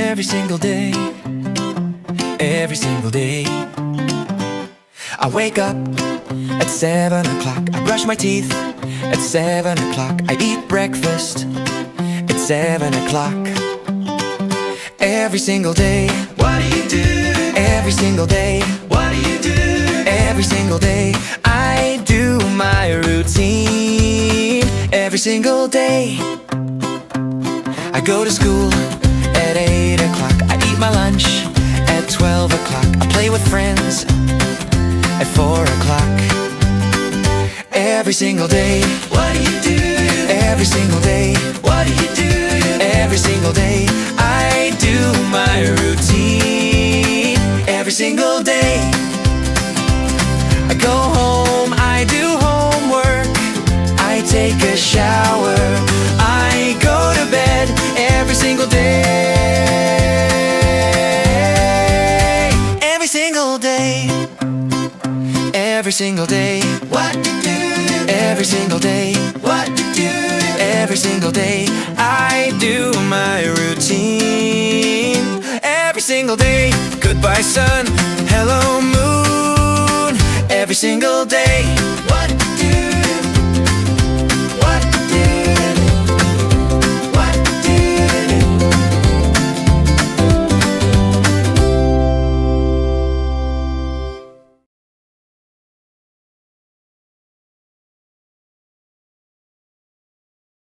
every single day, every single day. I wake up at 7 o'clock, I brush my teeth at 7 o'clock, I eat breakfast at 7 o'clock. Every single day, what do you do? Every single day, what do you do? Every single day, I do my routine. Every single day, I go to school at 8 o'clock, I eat my lunch at 12 o'clock, I play with friends at 4 o'clock. Every single day, what do you do? Every single day, what do you do? Every single day, I do my routine. Every single day, I go home, I do homework, I take a shower, I go to bed. Every single day, every single day, every single day, what to do? Every single day, what to do? Every single day, I do my routine. Every single day, goodbye sun, hello moon. Every single day,